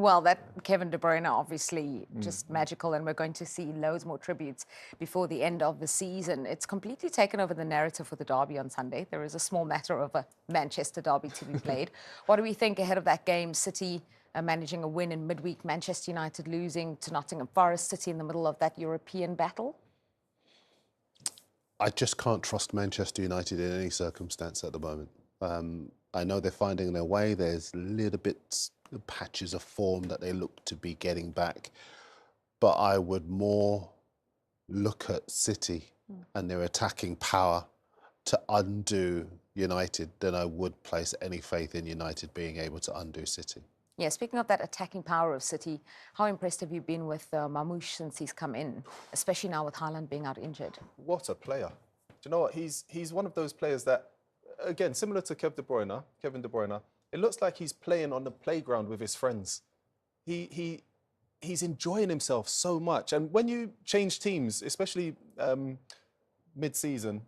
Well, that Kevin De Bruyne, obviously just magical, and we're going to see loads more tributes before the end of the season. It's completely taken over the narrative for the derby on Sunday. There is a small matter of a Manchester derby to be played. What do we think ahead of that game? City managing a win in midweek, Manchester United losing to Nottingham Forest, City in the middle of that European battle? I just can't trust Manchester United in any circumstance at the moment. I know they're finding their way. There's little bits, patches of form that they look to be getting back. But I would more look at City and their attacking power to undo United than I would place any faith in United being able to undo City. Yeah, speaking of that attacking power of City, how impressed have you been with Mamouche since he's come in, especially now with Haaland being out injured? What a player. Do you know what? He's one of those players that, again, similar to Kevin De Bruyne, it looks like he's playing on the playground with his friends. He's enjoying himself so much. And when you change teams, especially mid-season,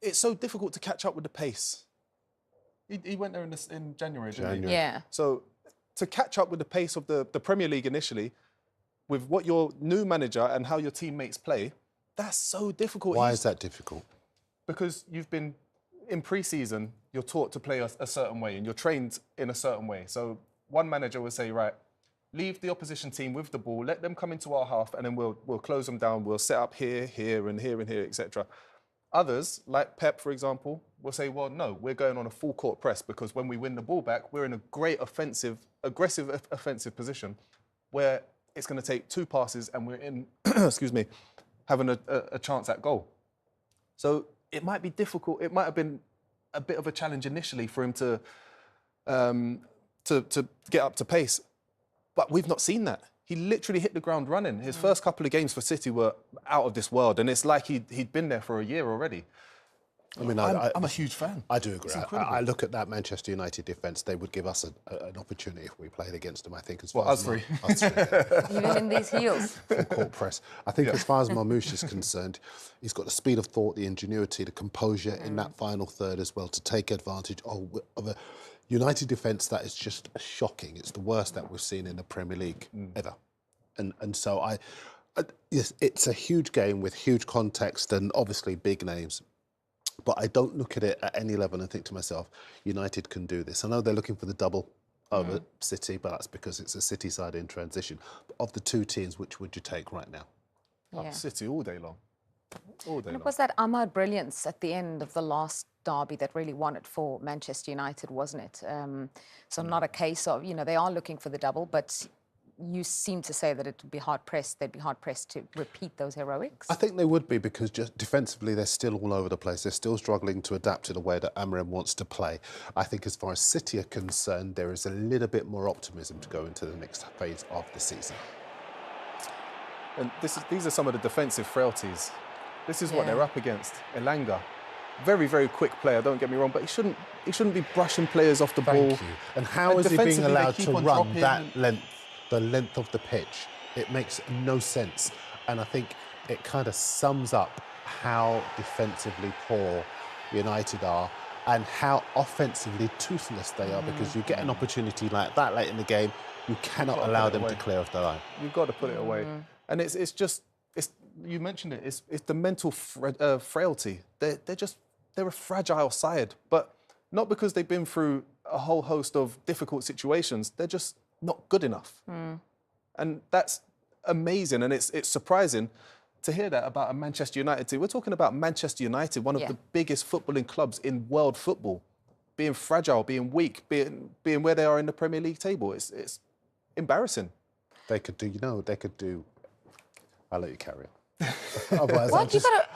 it's so difficult to catch up with the pace. He went there in January, didn't he? Yeah. So to catch up with the pace of the Premier League initially, with what your new manager and how your teammates play, that's so difficult. Why is that difficult? Because you've been, in pre-season, you're taught to play a certain way and you're trained in a certain way. So one manager will say, right, leave the opposition team with the ball, let them come into our half, and then we'll close them down. We'll set up here, here, and here, and here, etc. Others, like Pep, for example, will say, well, no, we're going on a full court press because when we win the ball back, we're in a great aggressive offensive position where it's going to take 2 passes and we're in, excuse me, having a chance at goal. So it might be difficult. It might have been a bit of a challenge initially for him to get up to pace. But we've not seen that. He literally hit the ground running. His first couple of games for City were out of this world, and it's like he'd been there for a year already. I mean, I'm a huge fan. I do agree. I look at that Manchester United defence. They would give us an opportunity if we played against them, I think. As far as us three? Us three, yeah. Even in these heels. Full court press. I think as far as Mamouche is concerned, he's got the speed of thought, the ingenuity, the composure in that final third as well to take advantage of a United defence that is just shocking. It's the worst that we've seen in the Premier League ever. And so yes, it's a huge game with huge context and obviously big names. But I don't look at it at any level and think to myself, United can do this. I know they're looking for the double over City, but that's because it's a City side in transition. But of the 2 teams, which would you take right now? Yeah. City all day long. All day And long. it was that Ahmad brilliance at the end of the last derby that really won it for Manchester United, wasn't it? So not a case of, they are looking for the double, but you seem to say that it would be hard-pressed. They'd be hard-pressed to repeat those heroics. I think they would be because just defensively, they're still all over the place. They're still struggling to adapt to the way that Amorim wants to play. I think as far as City are concerned, there is a little bit more optimism to go into the next phase of the season. And these are some of the defensive frailties. This is what they're up against. Elanga, very, very quick player, don't get me wrong, but he shouldn't be brushing players off the ball. Thank you. And how is he being allowed to run that length? The length of the pitch. It makes no sense. And I think it kind of sums up how defensively poor United are and how offensively toothless they are because you get an opportunity like that late in the game, you cannot allow them to clear off the line. You've got to put it away. And it's you mentioned it, it's the mental frailty. They're a fragile side, but not because they've been through a whole host of difficult situations. They're just not good enough. And that's amazing, and it's surprising to hear that about a Manchester United team. We're talking about Manchester United, one of the biggest footballing clubs in world football, being fragile, being weak, being where they are in the Premier League table. It's embarrassing. They could do. I'll let you carry on. Otherwise,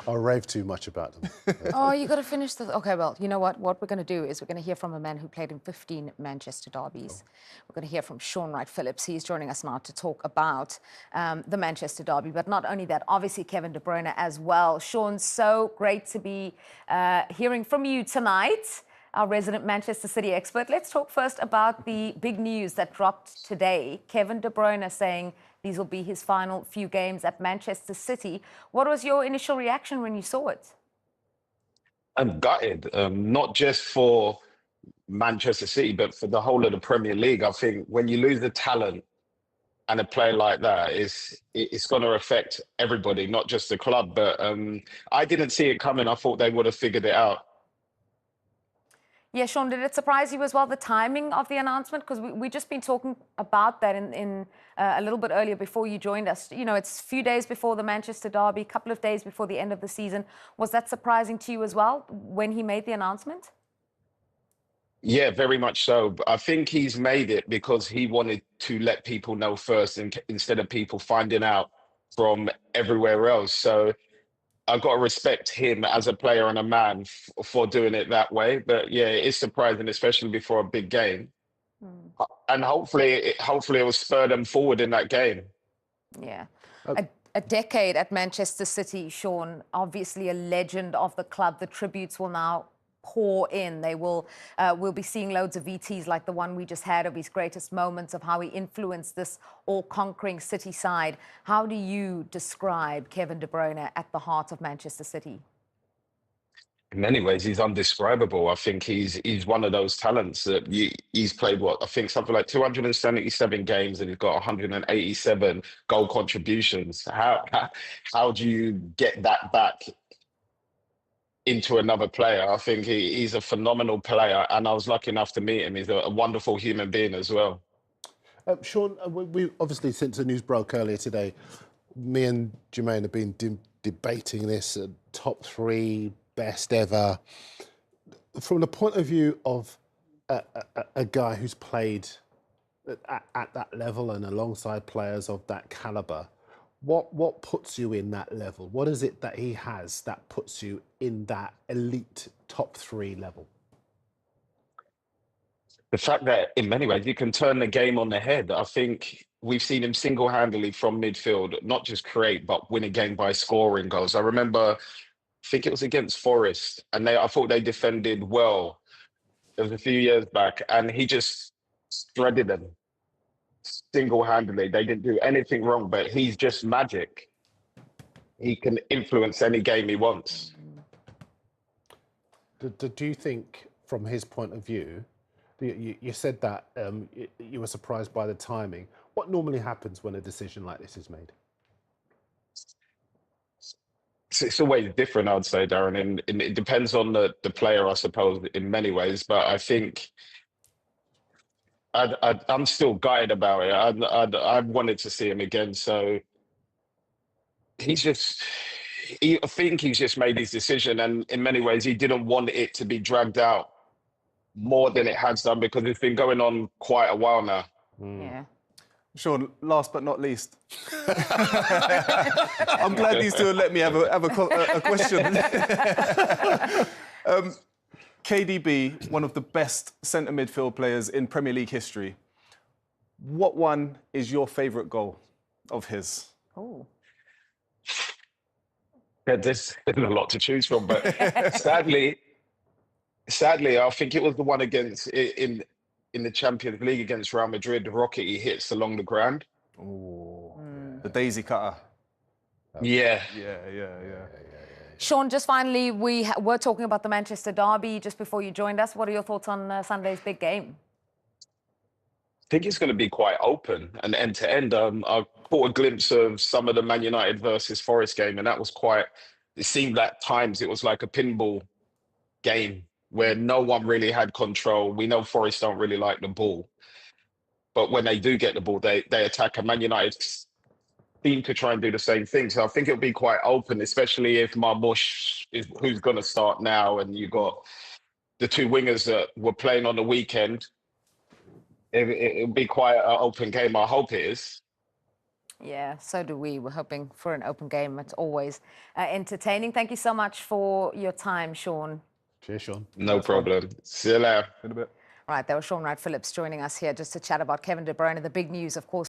I'll rave too much about them. Oh, you got to finish the... OK, well, you know what? What we're going to do is we're going to hear from a man who played in 15 Manchester derbies. We're going to hear from Sean Wright-Phillips. He's joining us now to talk about the Manchester derby. But not only that, obviously Kevin De Bruyne as well. Sean, so great to be hearing from you tonight, our resident Manchester City expert. Let's talk first about the big news that dropped today. Kevin De Bruyne saying these will be his final few games at Manchester City. What was your initial reaction when you saw it? I'm gutted, not just for Manchester City, but for the whole of the Premier League. I think when you lose the talent and a player like that, it's going to affect everybody, not just the club. But I didn't see it coming. I thought they would have figured it out. Yeah, Sean, did it surprise you as well, the timing of the announcement? Because we just been talking about that in a little bit earlier before you joined us. You know, it's a few days before the Manchester derby, a couple of days before the end of the season. Was that surprising to you as well when he made the announcement? Yeah, very much so. But I think he's made it because he wanted to let people know first, instead of people finding out from everywhere else. So I've got to respect him as a player and a man for doing it that way. But yeah, it is surprising, especially before a big game. And hopefully it will spur them forward in that game. Yeah. A decade at Manchester City, Sean, obviously a legend of the club. The tributes will now pour in. They will, we'll be seeing loads of VTs like the one we just had of his greatest moments, of how he influenced this all-conquering City side. How do you describe Kevin De Bruyne at the heart of Manchester City? In many ways, he's undescribable. I think he's one of those talents that he's played, what, I think something like 277 games, and he's got 187 goal contributions. How do you get that back into another player? I think he's a phenomenal player, and I was lucky enough to meet him. He's a wonderful human being as well. Sean, we obviously, since the news broke earlier today, me and Jermaine have been debating this top 3 best ever. From the point of view of a guy who's played at that level and alongside players of that caliber, what puts you in that level? What is it that he has that puts you in that elite top 3 level? The fact that in many ways you can turn the game on the head. I think we've seen him single-handedly from midfield, not just create, but win a game by scoring goals. I remember, I think it was against Forest, and I thought they defended well. It was a few years back, and he just shredded them single-handedly. They didn't do anything wrong, but he's just magic. He can influence any game he wants. Do you think, from his point of view, you said that you were surprised by the timing. What normally happens when a decision like this is made? It's always different, I'd say, Darren, and it depends on the player, I suppose, in many ways. But I think I'm still gutted about it. I wanted to see him again. So I think he's just made his decision, and in many ways, he didn't want it to be dragged out more than it has done, because it's been going on quite a while now. Yeah. Sean, last but not least, I'm glad these two let me have a question. KDB, one of the best centre midfield players in Premier League history. What one is your favourite goal of his? Oh. Yeah, there's a lot to choose from, but sadly, I think it was the one against in the Champions League against Real Madrid. The rocket he hits along the ground. Oh, the daisy cutter. Yeah. Sean, just finally, we were talking about the Manchester derby just before you joined us. What are your thoughts on Sunday's big game? I think it's going to be quite open and end to end. I caught a glimpse of some of the Man United versus Forest game, and that was it seemed at times it was like a pinball game where no one really had control. We know Forest don't really like the ball, but when they do get the ball, they attack, and Man United seem to try and do the same thing. So I think it'll be quite open, especially if Marmoush is who's going to start now, and you've got the 2 wingers that were playing on the weekend. It'll be quite an open game. I hope it is. Yeah, so do we. We're hoping for an open game. It's always entertaining. Thank you so much for your time, Sean. Cheers, Sean. No problem. See you later. In a bit. Right, there was Sean Wright-Phillips joining us here just to chat about Kevin De Bruyne. The big news, of course,